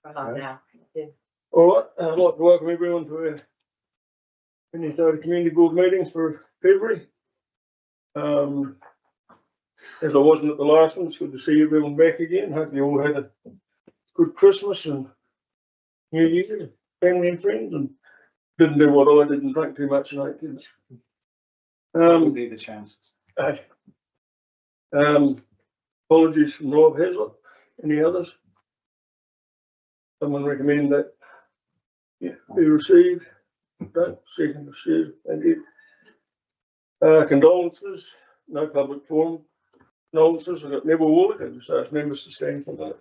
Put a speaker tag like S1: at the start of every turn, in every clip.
S1: Now. Yeah.
S2: All right, I'd like to welcome everyone to our Maniototo Community Board meetings for February. As I wasn't at the last one, it's good to see everyone back again. Hope you all had a good Christmas and New Year, family and friends, and didn't do what I did and drink too much and ate kids.
S3: Need the chances.
S2: Apologies from Rob Hazlett. Any others? Someone recommend that? Yeah, be received. Don't second received. Thank you. Condolences. No public forum. Condolences. I've got Neville Ward. I just ask members to stand for that.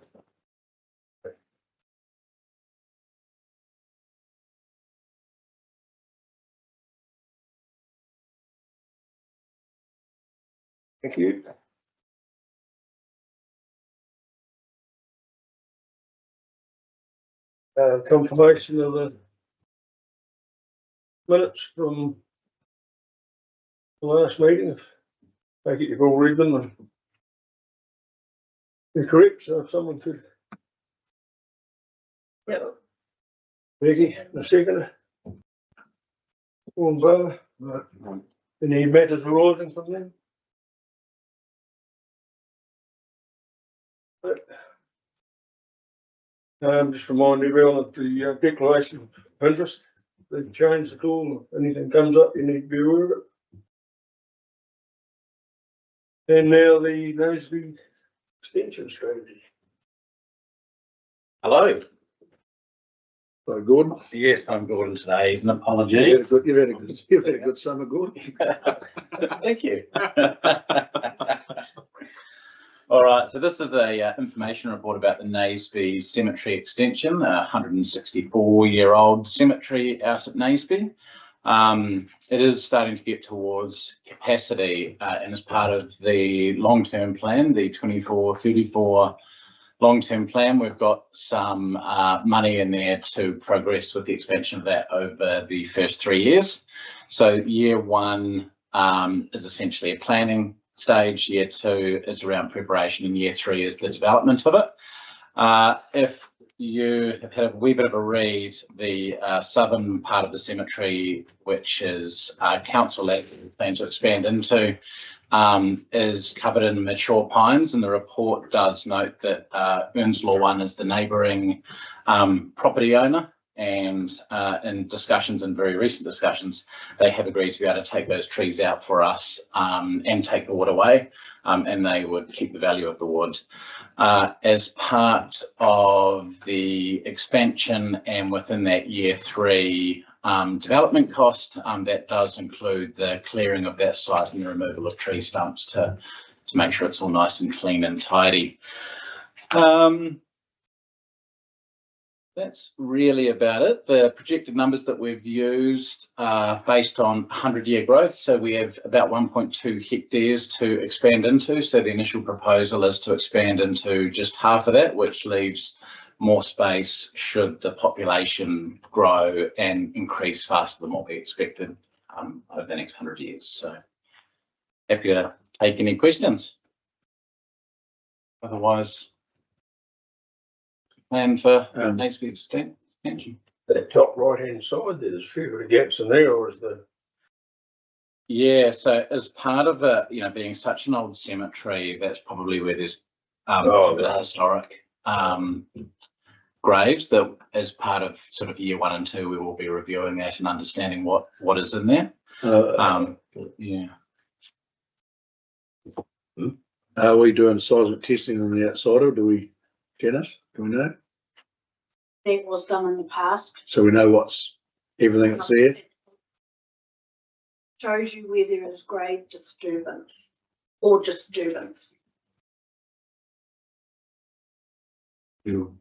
S2: Thank you. Confirmation of the minutes from the last meeting. Take it you've all read them and they're correct, so if someone could.
S1: Yeah.
S2: Becky, the second. All in favour? Right. Any matters arising from them? Just remind everyone of the declaration of interest. They've changed at all. If anything comes up, you need to be aware of it. And now there's the extension strategy.
S3: Hello.
S4: So Gordon,
S3: Yes, I'm Gordon today. It's an
S4: you've
S3: apology.
S4: had a good summer, Gordon.
S3: Thank you. All right, so this is a information report about the Naseby Cemetery Extension, a 164-year-old cemetery out at Naseby. It is starting to get towards capacity, and as part of the long-term plan, the 24-34 long-term plan, we've got some money in there to progress with the expansion of that over the first 3 years. So year one is essentially a planning stage, year two is around preparation, and year three is the development of it. If you have had a wee bit of a read, the southern part of the cemetery, which is council land we plan to expand into, is covered in mature pines, and the report does note that Earnslaw 1 is the neighbouring property owner, and in discussions, and very recent discussions, they have agreed to be able to take those trees out for us and take the wood away, and they would keep the value of the wood. As part of the expansion and within that year three development cost, that does include the clearing of that site and the removal of tree stumps to make sure it's all nice and clean and tidy. That's really about it. The projected numbers that we've used are based on 100-year growth. So we have about 1.2 hectares to expand into. So the initial proposal is to expand into just half of that, which leaves more space should the population grow and increase faster than what we expected over the next 100 years. So happy to take any questions. Otherwise, plan for Naseby extension.
S2: That top right-hand side, there's a few bit of gaps in there, or is the?
S3: Yeah, so as part of it, being such an old cemetery, that's probably where there's a bit of historic graves. That as part of sort of year 1 and 2, we will be reviewing that and understanding what is in there. Yeah.
S4: Are we doing seismic testing on the outside, or do we, Janice? Do we know?
S1: That was done in the past.
S4: So we know what's everything that's there.
S1: Shows you where there is grade disturbance or disturbance.
S4: You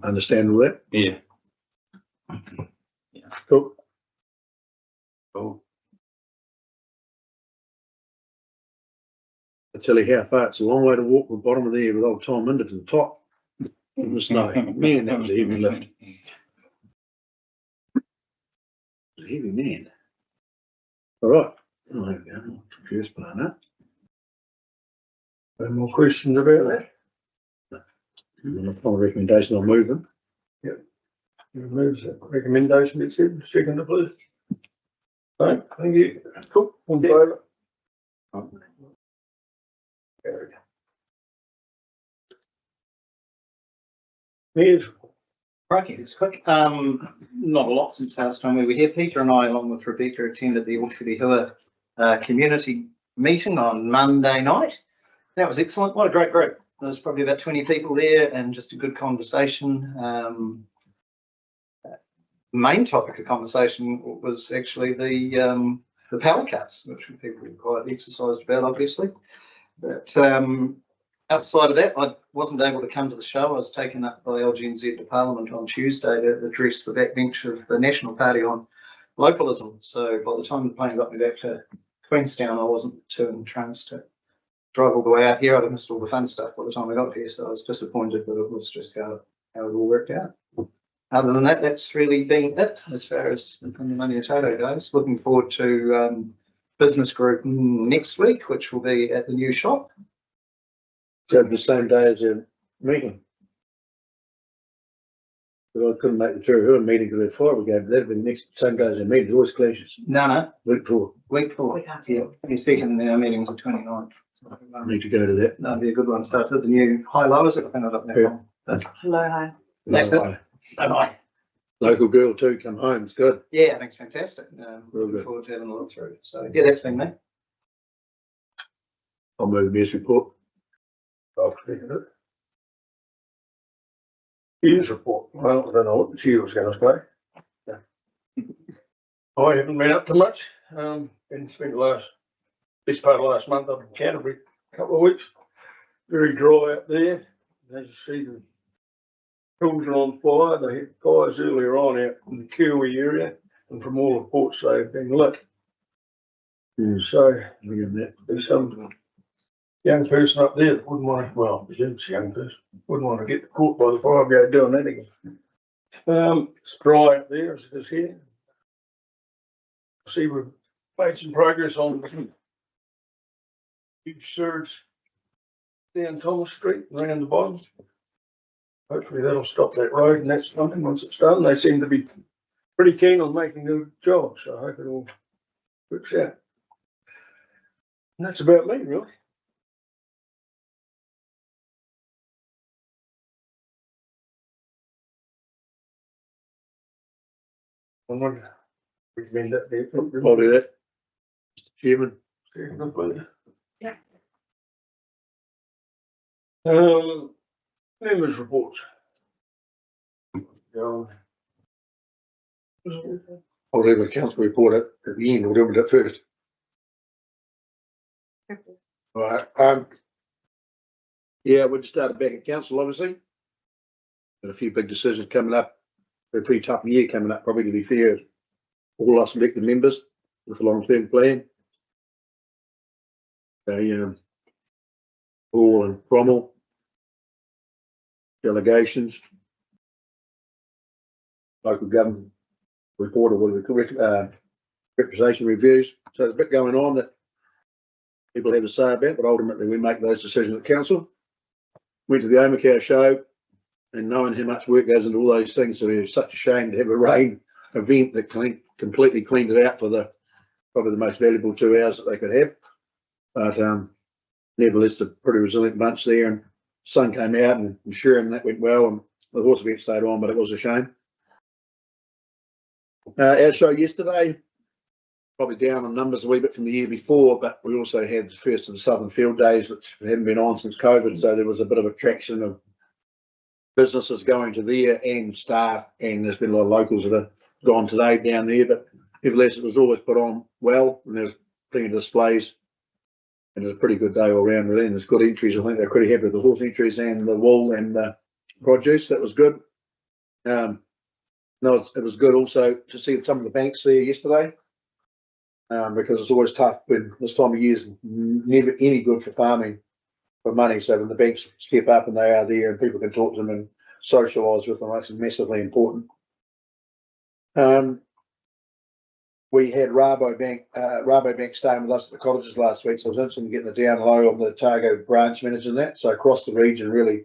S4: understand all that?
S3: Yeah.
S4: Yeah. Cool.
S3: Cool.
S4: I tell you how far, it's a long way to walk from the bottom of there with old Tom Minder to the top in the snow. Man, that was a heavy lift. It was a heavy man. All right. Oh, there we go. I'm confused by that.
S2: Any more questions about that?
S4: And upon recommendation, I'll move them.
S2: Moves that recommendation, it said, second please. Right, thank you. Cool. On favour? Carried. Yes,
S5: Right, it's quick. Not a lot since last time we were here. Peter and I, along with Rebecca, attended the Otukihua community meeting on Monday night. That was excellent. What a great group. There's probably about 20 people there and just a good conversation. Main topic of conversation was actually the power cuts, which people were quite exercised about, obviously. But outside of that, I wasn't able to come to the show. I was taken up by LGNZ to Parliament on Tuesday to address the backbench of the National Party on localism. So by the time the plane got me back to Queenstown, I wasn't too entranced to drive all the way out here. I'd have missed all the fun stuff by the time I got here, so I was disappointed, but it was just how it all worked out. Other than that, that's really been it as far as the Maniototo goes. Looking forward to business group next week, which will be at the new shop.
S4: So the same day as your meeting. But I couldn't make the Cherry meeting because they're fire brigade, but that'd be the next same day as your meeting, it always clashes.
S5: No,
S4: Week 4,
S5: week 4.
S1: We can't
S5: Yeah, 22nd, and our meeting's the 29th. So,
S4: I need to go to that.
S5: that'll be a good one. Start with the new high lowers. I think I got that wrong.
S1: Hello, hi.
S5: That's
S4: No,
S5: it. Bye-bye.
S4: Local girl too, come home, it's good.
S5: Yeah, I think it's fantastic.
S4: Real
S5: Looking
S4: good.
S5: forward to having a look through. So yeah, that's been me.
S4: I'll move the news report.
S2: I'll second it. News report. Well, I don't know what she was going to say. I haven't been up to much. Been spent this part of last month up in Canterbury, a couple of weeks. Very dry up there. As you see, the hills are on fire. They had fires earlier on out in the Kiwi area, and from all reports they've been lit. So
S4: Look at that.
S2: there's some young person up there that wouldn't want to, well, I presume it's a young person, wouldn't want to get caught by the fire brigade doing that again. It's dry up there as it is here. See, we've made some progress on huge surge down Thomas Street around the bottom. Hopefully that'll stop that road and that's something once it's done. They seem to be pretty keen on making a job, so I hope it all works out. And that's about me, really. I'm not recommend that there.
S4: I'll do that. Mr. Chairman.
S1: Yeah.
S2: Members' reports.
S4: I'll do the council report at the end, we'll do it at first. All right, yeah, we just started back at council, obviously. Got a few big decisions coming up. A pretty tough year coming up, probably, to be fair. All us elected members with a long-term plan. So, Paul and Cromwell. Delegations. Local government report, or whatever, representation reviews. So there's a bit going on that people have to say about, but ultimately we make those decisions at council. Went to the Omakau show, and knowing how much work goes into all those things, so it's such a shame to have a rain event that completely cleaned it out for probably the most valuable 2 hours that they could have. But nevertheless, a pretty resilient bunch there, and sun came out and ensuring that went well, and the horse event stayed on, but it was a shame. Our show yesterday, probably down on numbers a wee bit from the year before, but we also had the first of the Southern Field Days, which hadn't been on since COVID, so there was a bit of attraction of businesses going to there and staff, and there's been a lot of locals that have gone today down there, but nevertheless it was always put on well, and there's plenty of displays, and it was a pretty good day all round really, and there's good entries. I think they're pretty happy with the horse entries and the wool and the produce. That was good. No, it was good also to see some of the banks there yesterday, because it's always tough when this time of year is never any good for farming for money. So when the banks step up and they are there and people can talk to them and socialise with them, that's massively important. We had Rabobank staying with us at the cottages last week, so it was interesting getting the down low of the Otago branch manager and that. So across the region, really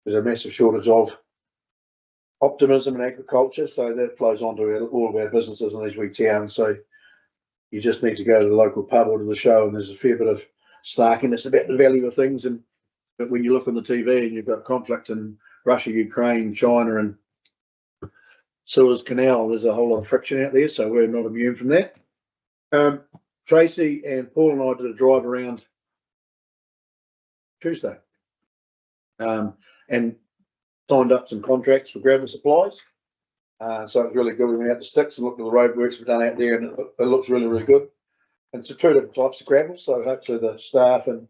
S4: there's a massive shortage of optimism in agriculture, so that flows on to all of our businesses in these wee towns. So you just need to go to the local pub or to the show, and there's a fair bit of snarkiness about the value of things. And but when you look on the TV and you've got conflict in Russia, Ukraine, China, and Suez Canal, there's a whole lot of friction out there. So we're not immune from that. Tracy and Paul and I did a drive around Tuesday, and signed up some contracts for gravel supplies. So it's really good. We went out to Sticks and looked at the roadworks we've done out there, and it looks really, really good. And it's two different types of gravel, so hopefully the staff and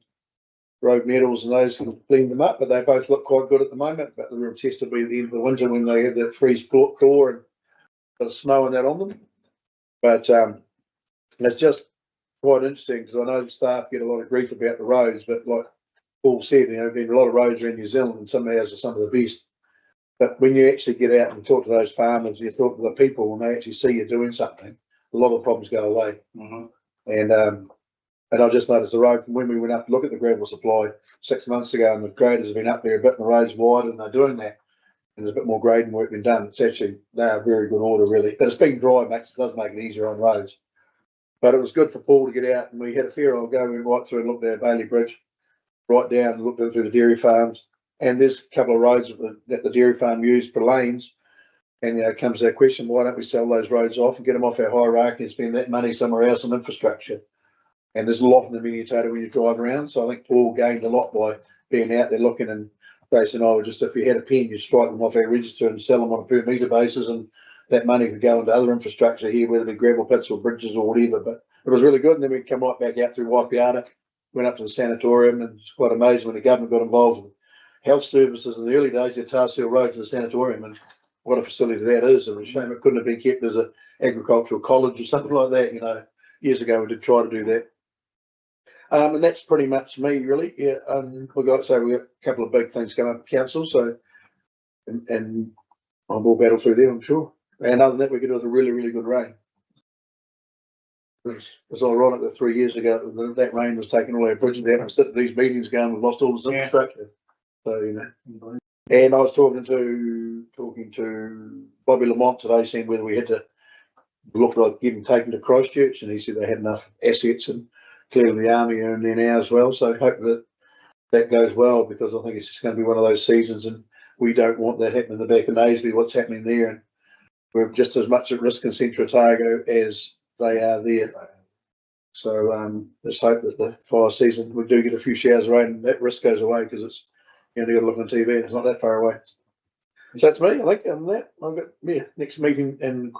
S4: road metals and those can clean them up, but they both look quite good at the moment. But they were tested by the end of the winter when they had that freeze thaw and the snow and that on them. But it's just quite interesting because I know the staff get a lot of grief about the roads, but like Paul said, you know, there've been a lot of roads around New Zealand, and some areas are some of the best. But when you actually get out and talk to those farmers, you talk to the people, and they actually see you doing something, a lot of the problems go away. And I just noticed the road from when we went up to look at the gravel supply 6 months ago, and the graders have been up there a bit, and the road's wide, and they're doing that. And there's a bit more grading work been done. It's actually, they are very good order, really. But it's been dry, it does make it easier on roads. But it was good for Paul to get out, and we had a fair old go. We went right through and looked at Bailey Bridge, right down and looked through the dairy farms. And there's a couple of roads that the dairy farm used for lanes. And you know, comes that question, why don't we sell those roads off and get them off our hierarchy and spend that money somewhere else on infrastructure? And there's a lot in the Maniototo when you drive around. So I think Paul gained a lot by being out there looking, and they said, oh, just if you had a pen, you strike them off our register and sell them on a per metre basis, and that money could go into other infrastructure here, whether it be gravel pits or bridges or whatever. But it was really good. And then we come right back out through Waipiata, went up to the sanatorium, and it's quite amazing when the government got involved with health services in the early days. You had Tarshill Road to the sanatorium, and what a facility that is. And it's a shame it couldn't have been kept as an agricultural college or something like that. You know, years ago we did try to do that. And that's pretty much me, really. Yeah, we've got a couple of big things coming up at council, so and we'll battle through them, I'm sure. And other than that, we could do with a really, really good rain. It was ironic that 3 years ago that rain was taking all our bridges down. I'm sitting at these meetings going, we've lost all this infrastructure. So you know. And I was talking to Bobby Lamont today, saying whether we had to look like getting taken to Christchurch, and he said they had enough assets, and clearly the army are in there now as well. So I hope that goes well, because I think it's just going to be one of those seasons, and we don't want that happening in the back of Naseby, what's happening there. And we're just as much at risk in Central Otago as they are there. So let's hope that the fire season, we do get a few showers of rain, and that risk goes away, because it's, you know, you got to look on TV and it's not that far away. So that's me, I think. And that I've got next meeting in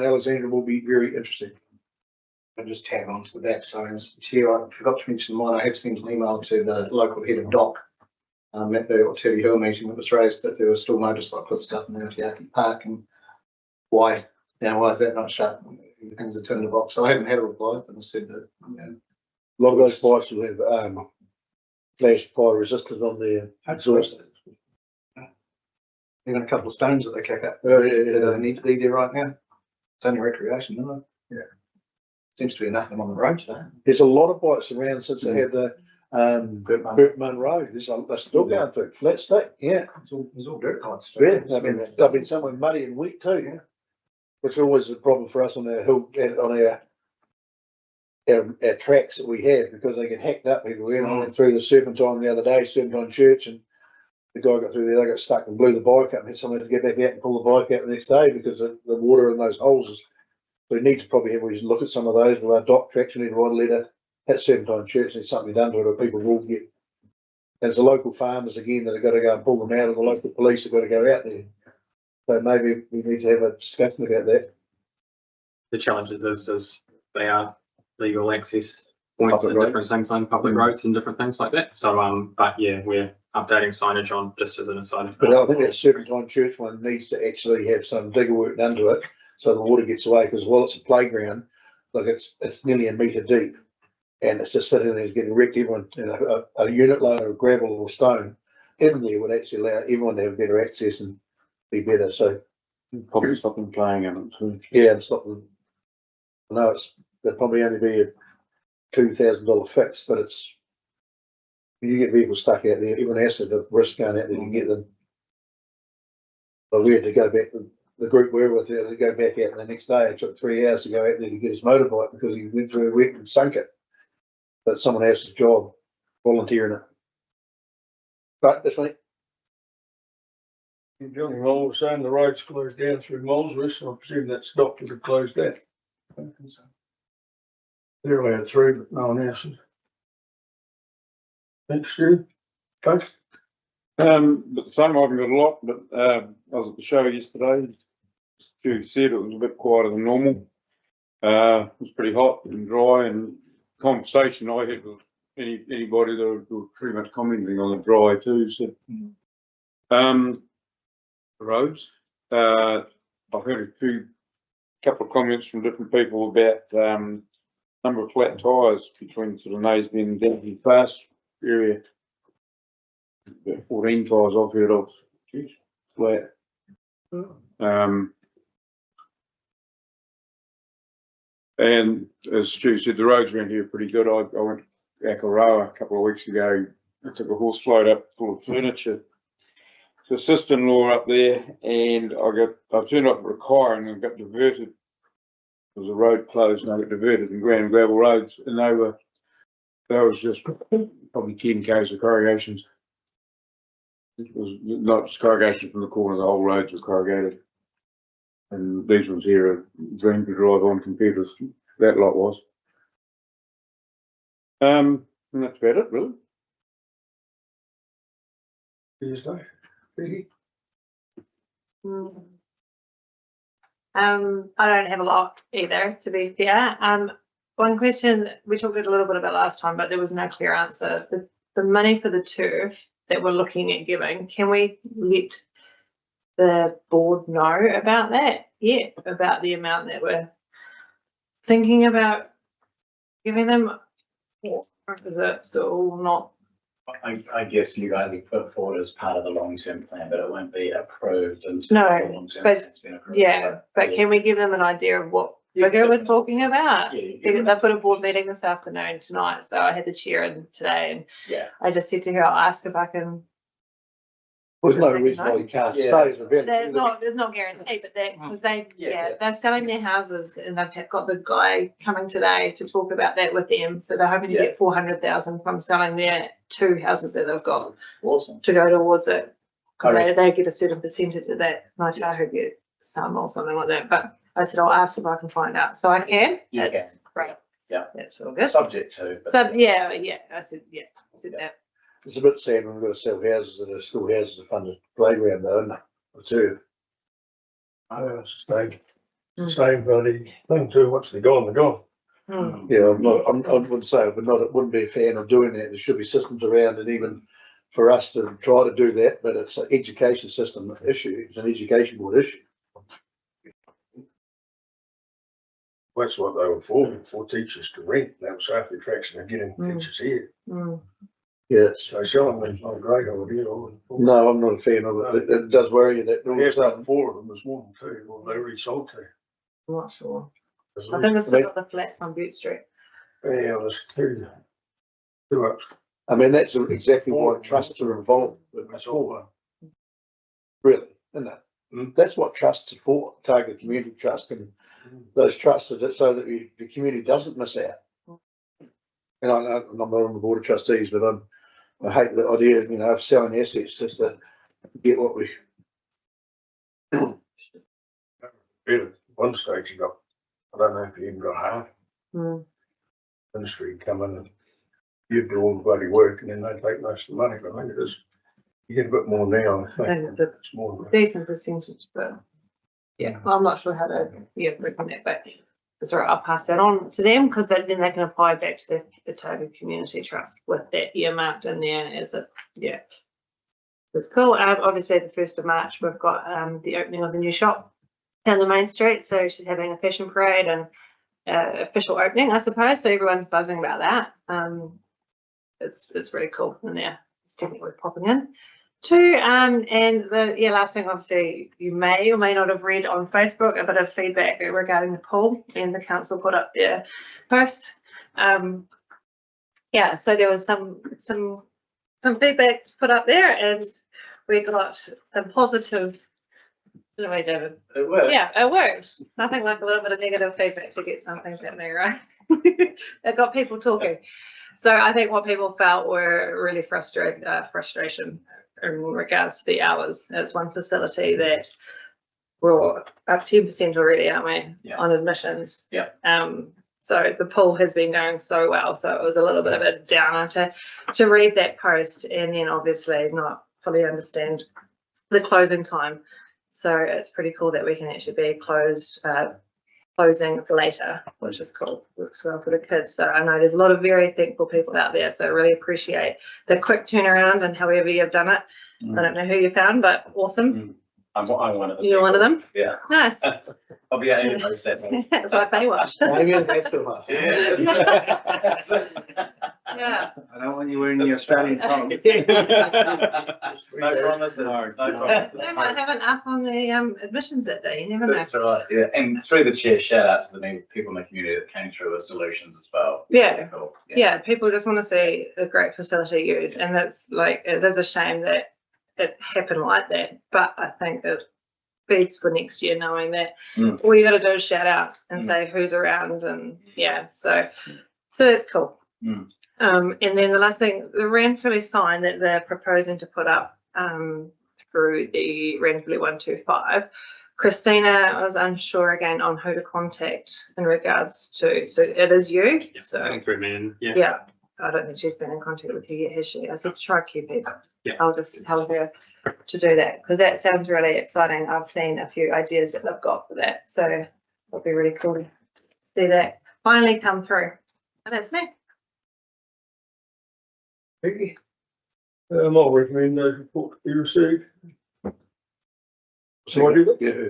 S4: Alexandria will be very interesting.
S5: I'll just tag on to that. So, Mr. Chair, I forgot to mention mine. I have sent an email to the local head of DOC at the Oteri Hill meeting that was raised that there was still motorcyclists stuff in the Otiaki Park, and why is that not shut? Things are turned the box. So I haven't had a reply, but I said that, you know,
S4: A lot of those bikes will have flash fire resistors on their exhaust.
S5: even a couple of stones that they kick up.
S4: Oh, yeah.
S5: That they need to be there right now. It's only recreation, isn't it?
S4: Yeah.
S5: Seems to be enough of them on the road today.
S4: There's a lot of bikes around since they had the Burtman Road. They're still going through flat state. Yeah.
S5: It's all dirt bikes.
S4: Yeah. They've been somewhere muddy and wet too. Yeah. Which is always a problem for us on our hill, on our tracks that we have, because they get hacked up. People went through the Serpentine the other day, Serpentine Church, and the guy got through there, they got stuck and blew the bike up, and had someone to get back out and pull the bike out the next day because of the water in those holes. So we need to probably have, we look at some of those with our dock tracks. We need to write a letter at Serpentine Church, needs something done to it, or people will get. As the local farmers again that have got to go and pull them out, and the local police have got to go out there. So maybe we need to have a discussion about that.
S6: The challenge is they are legal access points
S4: Public
S6: and
S4: roads.
S6: different things on public roads and different things like that. So but yeah, we're updating signage on just as an aside.
S4: But I think that Serpentine Church one needs to actually have some digger work done to it, so the water gets away, because while it's a playground, like it's nearly a metre deep, and it's just sitting there, it's getting wrecked. Everyone, you know, a unit load of gravel or stone in there would actually allow everyone to have better access and be better. So
S2: Probably stop them playing in it too.
S4: yeah, and stop them. I know there'd probably only be a $2,000 fix, but it's You get people stuck out there, even acid, the risk going out there, you get them. But we had to go back, the group we were with, to go back out the next day. It took 3 hours to go out there to get his motorbike because he went through a wreck and sunk it. But someone else's job, volunteering it. But that's funny.
S2: Johnny Moll was saying the road's closed down through Molesworth, so I presume that stopped would have closed that. They're allowed through, but no one else is. Thanks, Stu. Thanks.
S7: But the same, I haven't got a lot, but, I was at the show yesterday. Stu said it was a bit quieter than normal. It was pretty hot and dry, and conversation I had with anybody that were pretty much commenting on the dry too, so. The roads, I've heard couple of comments from different people about, number of flat tyres between sort of Naseby and Denby Fast area. About 14 tyres I've heard of. Jeez, flat. And as Stu said, the roads around here are pretty good. I went to Akaroa a couple of weeks ago. I took a horse float up full of furniture. The sister-in-law up there, and I turned up at Recording and got diverted. There was a road closed and I got diverted in ground gravel roads, and there was just probably 10 k's of corrugations. It was not just corrugation from the corner, the whole roads were corrugated. And these ones here are dream to drive on compared with that lot was. And that's about it, really.
S2: Tuesday. Peggy?
S8: I don't have a lot either, to be fair. One question we talked a little bit about last time, but there was no clear answer. The money for the turf that we're looking at giving, can we let the board know about that yet? About the amount that we're thinking about giving them, or is it still not?
S3: I guess you guys put it forward as part of the long-term plan, but it won't be approved until
S8: No,
S3: the long-term
S8: but
S3: plan's been approved.
S8: Yeah, but can we give them an idea of what figure we're talking about?
S3: Yeah,
S8: They've got a board meeting this afternoon tonight, so I had the chair in today, and
S3: yeah.
S8: I just said to her, I'll ask if I can.
S4: There's no reason why you can't stay as an event.
S8: There's not guarantee, but because they're selling their houses, and they've got the guy coming today to talk about that with them. So they're hoping to get 400,000 from selling their 2 houses that they've got.
S3: Awesome.
S8: To go towards it, because they get a certain percentage of that. My Tahoe get some or something like that. But I said I'll ask if I can find out. So I can.
S3: You
S8: That's
S3: can.
S8: great.
S3: Yeah.
S8: That's all good.
S3: Subject to. But
S8: So yeah. I said that.
S4: It's a bit sad when we've got to sell houses that are still houses to fund a playground though, isn't it? Or two.
S2: It's the same bloody thing too. Once they're gone, they're gone.
S4: Yeah, I wouldn't say, but not, it wouldn't be a fan of doing that. There should be systems around, and even for us to try to do that, but it's an education system issue. It's an education board issue.
S2: That's what they were for teachers to rent. That was half the attraction of getting teachers here.
S4: Yes.
S2: So selling them's not a great idea.
S4: No, I'm not a fan of it. It does worry you that all of a
S2: There's
S4: sudden.
S2: 4 of them this morning too. Well, they already sold to.
S8: I'm not sure.
S2: There's
S8: I think it's still got the flats on Butte Street.
S2: Yeah, there's two up.
S4: I mean, that's exactly why trusts are involved with this all. Really, isn't it? That's what trusts are for, target community trust, and those trusts are so that the community doesn't miss out. And I'm not on the board of trustees, but I hate the idea, of selling assets just to get what we.
S2: At one stage you got, I don't know if you even got half. Ministry come in and you do all the bloody work and then they take most of the money, but I think it is, you get a bit more now, I think. It's more.
S8: Decent percentage, but yeah, well, I'm not sure how to reckon that, but that's all right. I'll pass that on to them because then they can apply back to the Otago Community Trust with that earmarked in there as a It's cool. Obviously, the 1st of March we've got the opening of the new shop down the main street. So she's having a fashion parade and official opening, I suppose. So everyone's buzzing about that. It's really cool in there. It's definitely worth popping in. 2, and the last thing, obviously, you may or may not have read on Facebook a bit of feedback regarding the pool, and the council put up their post. So there was some some feedback put up there, and we got some positive. No way, David.
S3: It worked.
S8: Yeah, it worked. Nothing like a little bit of negative feedback to get some things happening, right? It got people talking. So I think what people felt were really frustration in regards to the hours. There's one facility that we're up 10% already, aren't we?
S3: Yeah.
S8: On admissions.
S3: Yeah.
S8: So the pool has been going so well. So it was a little bit of a downer to read that post and then obviously not fully understand the closing time. So it's pretty cool that we can actually be closing later, which is cool. Works well for the kids. So I know there's a lot of very thankful people out there. So I really appreciate the quick turnaround and however you've done it. I don't know who you found, but awesome.
S3: I'm one of them.
S8: You're one of them?
S3: Yeah.
S8: Nice.
S3: I'll be out anyway, Saturday.
S8: That's like Baywatch.
S5: Maybe that's so much.
S8: Yeah.
S4: I don't want you wearing the Australian collar.
S3: No promises. No promises.
S8: They might have an up on the admissions that day. You never know.
S3: That's right. Yeah, and through the chair, shout out to the people in the community that came through with solutions as well.
S8: Yeah.
S3: Cool.
S8: Yeah, people just want to see a great facility used, and that's like, it is a shame that it happened like that, but I think it feeds for next year knowing that all you got to do is shout out and say who's around, and yeah, so that's cool. And then the last thing, the Ranfurly sign that they're proposing to put up through the Ranfurly 125, Christina was unsure again on who to contact in regards to, so it is you.
S6: Yeah,
S8: So
S6: I think 3 million. Yeah.
S8: yeah, I don't think she's been in contact with you yet, has she? I said try QP.
S6: Yeah.
S8: I'll just tell her to do that because that sounds really exciting. I've seen a few ideas that they've got for that, so it'll be really cool to see that finally come through. And that's me.
S2: I'll recommend those reports be received. So I do that?
S4: Yeah.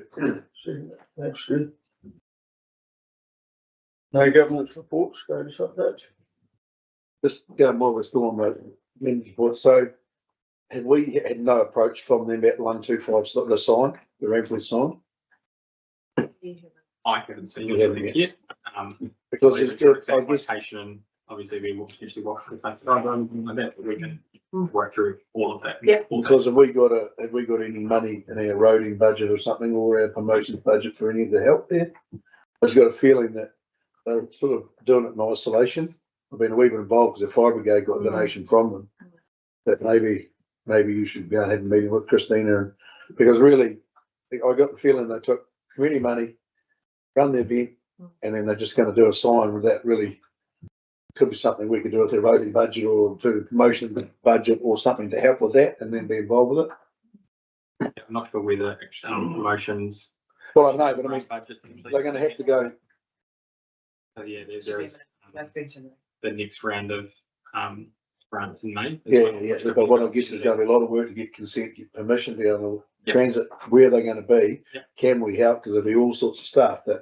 S2: See, that's good. No governance reports, status updates.
S4: Just going more, we're still on the men's report. So have we had no approach from them at 125, the sign, the Ramsey sign?
S6: I haven't seen
S4: You haven't
S6: it yet.
S4: Because
S6: Believe
S4: it's,
S6: it's
S4: I
S6: a
S4: guess,
S6: location, obviously we will potentially walk the same like that, but we can work through all of that.
S8: Yeah.
S6: All that.
S4: because have we got any money in our roading budget or something, or our promotions budget for any of the help there? I've got a feeling that they're sort of doing it in isolation. I've been a wee bit involved because the fire brigade got a donation from them. That maybe you should go and have a meeting with Christina, because really, I got the feeling they took community money, run the event, and then they're just going to do a sign with that. Really could be something we could do with their roading budget or to promotion budget or something to help with that, and then be involved with it.
S6: Yeah, I'm not sure whether promotions.
S4: Well, I know, but I mean,
S6: budgets
S4: they're going to have to go.
S6: So yeah, there is the next round of grants in May. as
S4: Yeah,
S6: well,
S4: yeah,
S6: which
S4: but
S6: could
S4: what I
S6: be
S4: guess there's going to be a lot of work to get consent, get permission to be able to
S6: Yeah.
S4: transit where they're going to be.
S6: Yeah.
S4: Can we help? Because there'll be all sorts of stuff that.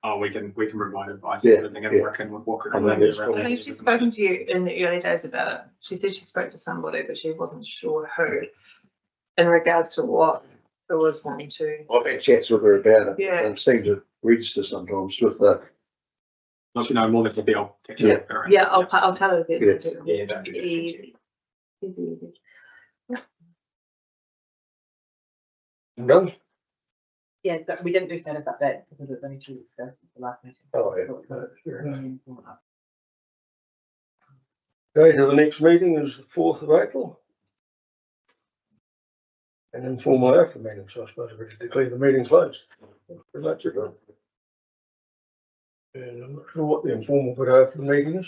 S6: Oh, we can provide advice
S4: Yeah,
S6: and everything and
S4: yeah.
S6: working with Walker.
S4: I think that's
S8: I
S4: probably-
S8: think she's spoken to you in the early days about it. She said she spoke to somebody, but she wasn't sure who in regards to what it was wanting to.
S4: I've had chats with her about it.
S8: Yeah.
S4: And seem to register sometimes with the.
S6: Not to know more than the bill.
S4: Yeah.
S8: Yeah, I'll tell her that.
S6: Yeah, don't do that.
S8: Easy.
S2: Done?
S9: Yeah, but we didn't do status updates because it's only 2 weeks ago since the last meeting.
S4: Oh, yeah.
S2: Okay, so the next meeting is the 4th of April. An informal after meeting, so I suppose we should declare the meeting closed. Pretty much it. And I'm not sure what the informal bit after the meeting is.